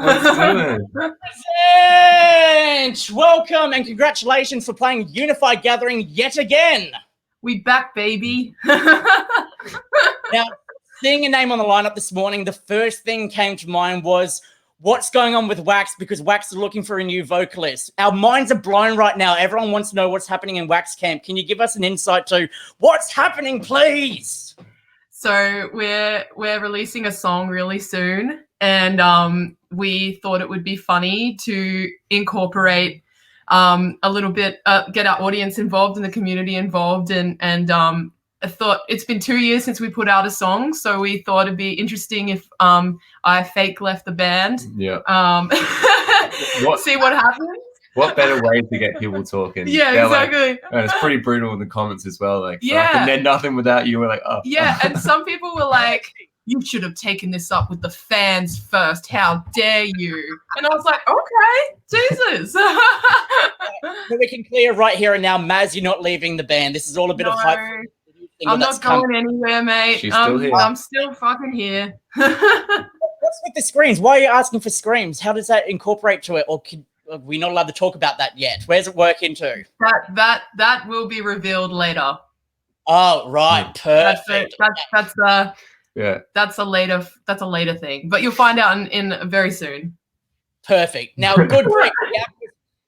What's doing? Welcome and congratulations for playing UNIFY Gathering yet again. We back, baby. Now, seeing a name on the lineup this morning, the first thing came to mind was what's going on with WAAX, because WAAX is looking for a new vocalist. Our minds are blown right now. Everyone wants to know what's happening in WAAX camp. Can you give us an insight to what's happening, please? So we're releasing a song really soon, and we thought it would be funny to incorporate a little bit, get our audience involved and the community involved, and I thought it's been 2 years since we put out a song, so we thought it'd be interesting if I fake left the band. Yeah. See what happens. What better way to get people talking? Yeah, exactly. And it's pretty brutal in the comments as well. Like, yeah, and then nothing without you. We're like, oh. Yeah, and some people were like, you should have taken this up with the fans first. How dare you? And I was like, okay, Jesus. So we can clear right here and now, Maz, you're not leaving the band. This is all a bit of hype. I'm not going anywhere, mate. She's still here. I'm still fucking here. What's with the screams? Why are you asking for screams? How does that incorporate to it? Or are we not allowed to talk about that yet? Where's it work into? That will be revealed later. Oh, right. Perfect. That's a later thing. But you'll find out in very soon. Perfect. Now, good break.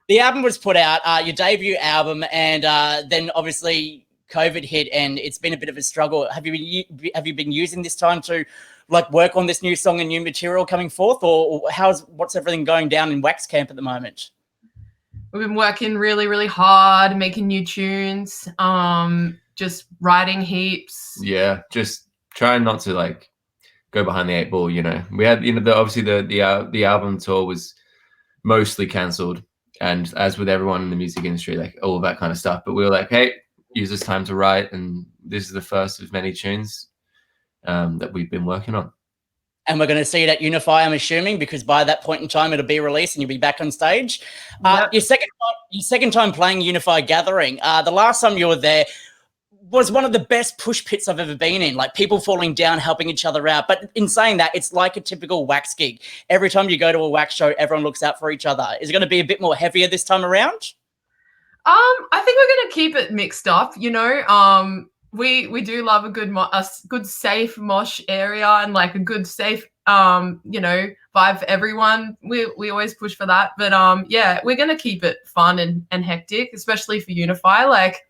The album was put out, your debut album, and then obviously COVID hit, and it's been a bit of a struggle. Have you been using this time to like work on this new song and new material coming forth, or what's everything going down in WAAX camp at the moment? We've been working really, really hard, making new tunes, just writing heaps. Yeah, just trying not to like go behind the eight ball. You know, we had obviously the album tour was mostly cancelled, and as with everyone in the music industry, like all of that kind of stuff. But we were like, hey, use this time to write, and this is the first of many tunes that we've been working on. And we're going to see it at UNIFY, I'm assuming, because by that point in time, it'll be released and you'll be back on stage. Yep. Your second time playing UNIFY Gathering, the last time you were there was one of the best push pits I've ever been in, like people falling down, helping each other out. But in saying that, it's like a typical WAAX gig. Every time you go to a WAAX show, everyone looks out for each other. Is it going to be a bit more heavier this time around? I think we're going to keep it mixed up, you know. We do love a good safe mosh area and like a good safe vibe for everyone. We always push for that, but yeah, we're gonna keep it fun and hectic, especially for UNIFY, like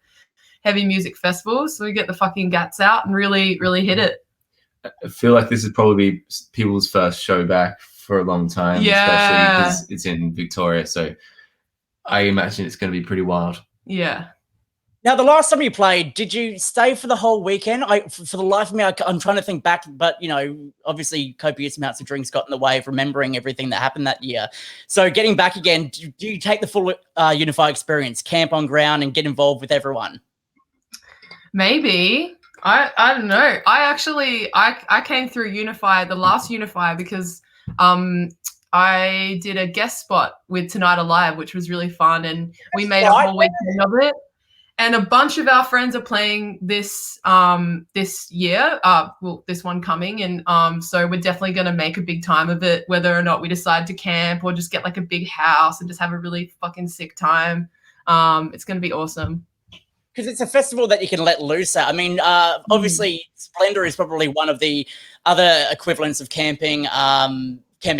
heavy music festivals. So we get the fucking gats out and really hit it. I feel like this is probably people's first show back for a long time, especially because it's in Victoria. So I imagine it's going to be pretty wild. Yeah. Now, the last time you played, did you stay for the whole weekend? For the life of me, I'm trying to think back, but, you know, obviously copious amounts of drinks got in the way of remembering everything that happened that year. So getting back again, do you take the full UNIFY experience, camp on ground and get involved with everyone? Maybe. I don't know. I came through UNIFY, the last UNIFY, because I did a guest spot with Tonight Alive, which was really fun, and we made a whole weekend of it. And a bunch of our friends are playing this year, this one coming, and so we're definitely going to make a big time of it, whether or not we decide to camp or just get like a big house and just have a really fucking sick time. It's going to be awesome. Because it's a festival that you can let loose at. I mean, obviously, Splendor is probably one of the other equivalents of camping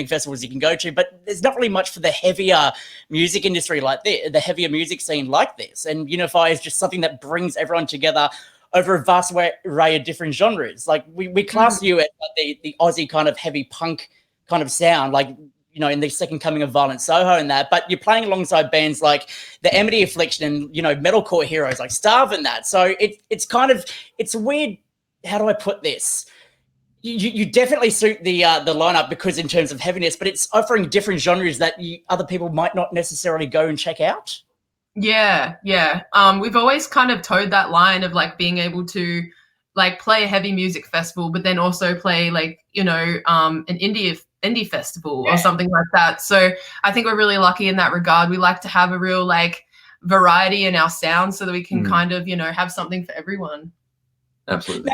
festivals you can go to, but there's not really much for the heavier music industry like this, the heavier music scene like this. And UNIFY is just something that brings everyone together over a vast array of different genres. Like we class you at the Aussie kind of heavy punk kind of sound, like, you know, in the second coming of Violent Soho and that, but you're playing alongside bands like the Amity Affliction and, you know, metalcore heroes like Starve and that. So it's a weird, how do I put this? You definitely suit the lineup because in terms of heaviness, but it's offering different genres that other people might not necessarily go and check out. Yeah. We've always kind of towed that line of like being able to like play a heavy music festival, but then also play like, you know, an indie festival or something like that. So I think we're really lucky in that regard. We like to have a real like variety in our sound so that we can kind of, you know, have something for everyone. Absolutely.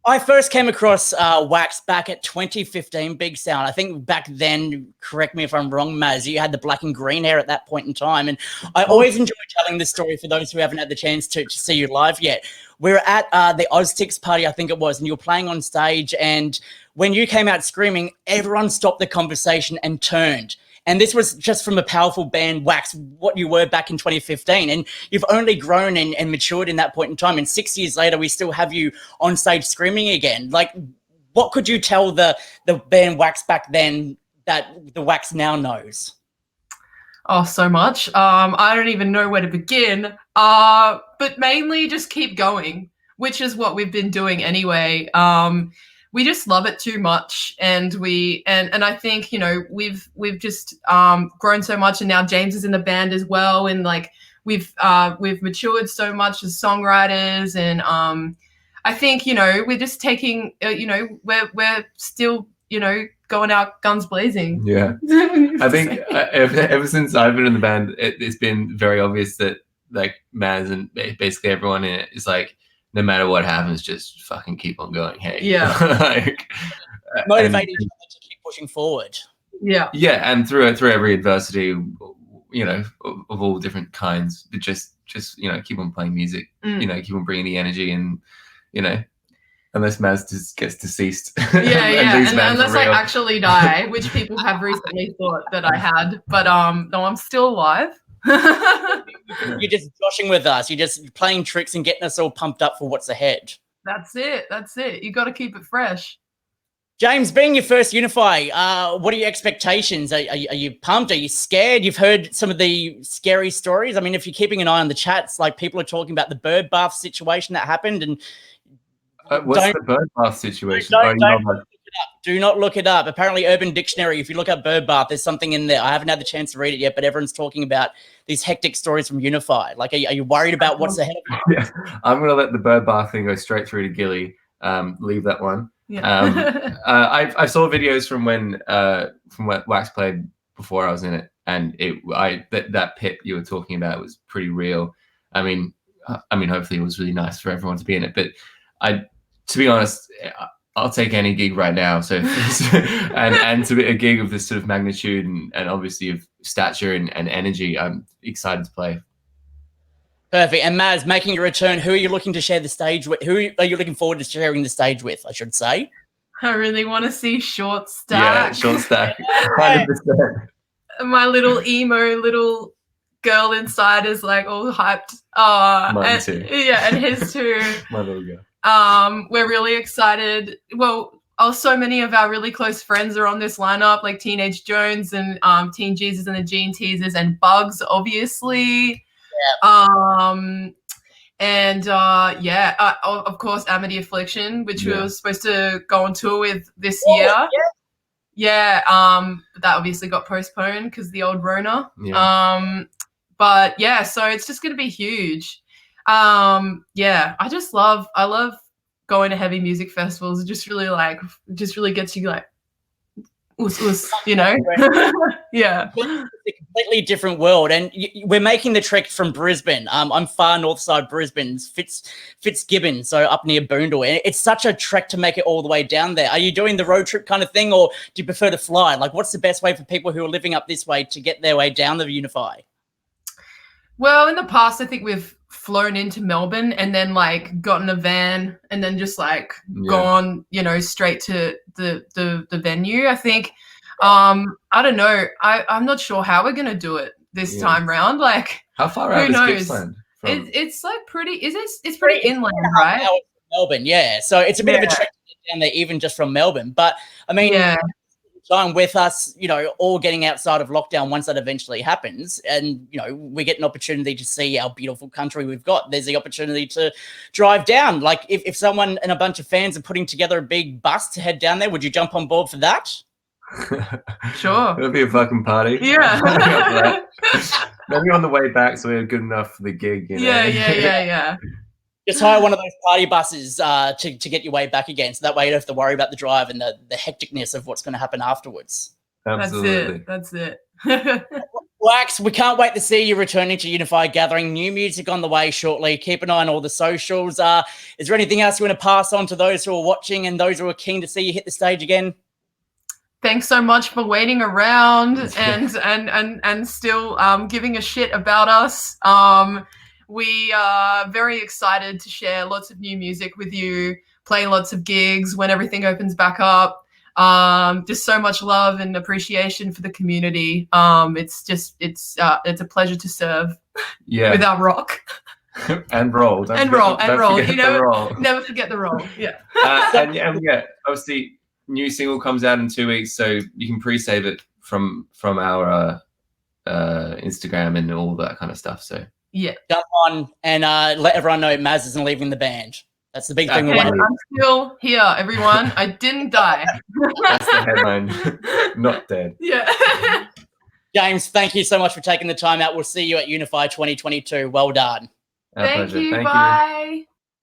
I first came across WAAX back at 2015 Big Sound. I think back then, correct me if I'm wrong, Maz, you had the black and green hair at that point in time. And I always enjoy telling this story for those who haven't had the chance to see you live yet. We were at the Oztix party, I think it was, and you were playing on stage. And when you came out screaming, everyone stopped the conversation and turned. And this was just from a powerful band, WAAX, what you were back in 2015. And you've only grown and matured in that point in time. And 6 years later, we still have you on stage screaming again. Like, what could you tell the band WAAX back then that the WAAX now knows? Oh, so much. I don't even know where to begin. But mainly just keep going, which is what we've been doing anyway. We just love it too much, and I think, you know, we've just grown so much, and now James is in the band as well, and like we've matured so much as songwriters, and I think, you know, we're just taking, you know, we're still, you know, going out guns blazing. Yeah, I think ever since I've been in the band, it's been very obvious that like Maz and basically everyone in it is like, no matter what happens, just fucking keep on going. Hey, yeah, like, motivate each other to keep pushing forward. Yeah, yeah, and through every adversity, you know, of all different kinds, but just you know, keep on playing music. You know, keep on bringing the energy, and you know, unless Maz just gets deceased. And unless I actually die, which people have recently thought that I had, but no, I'm still alive. You're just joshing with us. You're just playing tricks and getting us all pumped up for what's ahead. That's it. You got to keep it fresh. James, being your first UNIFY, what are your expectations? Are you pumped? Are you scared? You've heard some of the scary stories. I mean, if you're keeping an eye on the chats, like people are talking about the bird bath situation that happened. And what's the bird bath situation? Do not look it up. Apparently, Urban Dictionary, if you look up bird bath, there's something in there. I haven't had the chance to read it yet, but everyone's talking about these hectic stories from UNIFY. Like, are you worried about what's ahead of you? Yeah, I'm going to let the bird bath thing go straight through to Gilly. Leave that one. Yeah. I saw videos from when WAAX played before I was in it, and that pit you were talking about was pretty real. I mean, hopefully it was really nice for everyone to be in it, but to be honest, I'll take any gig right now. So, and to be a gig of this sort of magnitude and obviously of stature and energy, I'm excited to play. Perfect. And Maz, making a return, who are you looking to share the stage with? Who are you looking forward to sharing the stage with, I should say? I really want to see Short Stack. Yeah, Short Stack. 100%. My little emo little girl inside is like all hyped. Mine too. Yeah, and his too. My little girl. We're really excited. Well, so many of our really close friends are on this lineup, like Teenage Jones and Teen Jesus and the Gene Teasers and Bugs, obviously. Yeah. Of course, Amity Affliction, which we were supposed to go on tour with this year. Yeah. But that obviously got postponed because the old Rona. Yeah. But yeah, so it's just gonna be huge. I love going to heavy music festivals. It just really gets you like you know. Yeah, it's a completely different world, and we're making the trek from Brisbane. I'm far north side Brisbane, Fitzgibbon, so up near Boondall, and it's such a trek to make it all the way down there. Are you doing the road trip kind of thing, or do you prefer to fly? Like, what's the best way for people who are living up this way to get their way down the UNIFY? Well, in the past, I think we've flown into Melbourne and then like gotten a van and then just like gone, you know, straight to the venue. I think, I don't know. I'm not sure how we're gonna do it this time round. Like, how far out is Gippsland? It's like pretty. It's pretty inland, right? Melbourne, yeah. So it's a bit of a trek to get down there, even just from Melbourne. But I mean, time with us, you know, all getting outside of lockdown once that eventually happens, and you know, we get an opportunity to see our beautiful country we've got. There's the opportunity to drive down. Like, if someone and a bunch of fans are putting together a big bus to head down there, would you jump on board for that? Sure. It'll be a fucking party. Yeah. Maybe on the way back, so we're good enough for the gig. You know? Yeah. Just hire one of those party buses to get your way back again, so that way you don't have to worry about the drive and the hecticness of what's going to happen afterwards. Absolutely. That's it. WAAX, we can't wait to see you returning to UNIFY Gathering. New music on the way shortly. Keep an eye on all the socials. Is there anything else you want to pass on to those who are watching and those who are keen to see you hit the stage again? Thanks so much for waiting around and still giving a shit about us. We are very excited to share lots of new music with you, play lots of gigs when everything opens back up. Just so much love and appreciation for the community. It's a pleasure to serve with our rock. And roll. Don't roll. You know, never forget the roll. Yeah. and yeah, obviously new single comes out in 2 weeks, so you can pre-save it from our Instagram and all that kind of stuff. So yeah, jump on and let everyone know Maz isn't leaving the band. That's the big thing. I'm still here, everyone. I didn't die. That's the headline. Not dead. Yeah. James, thank you so much for taking the time out. We'll see you at UNIFY 2022. Well done. Thank you. Bye.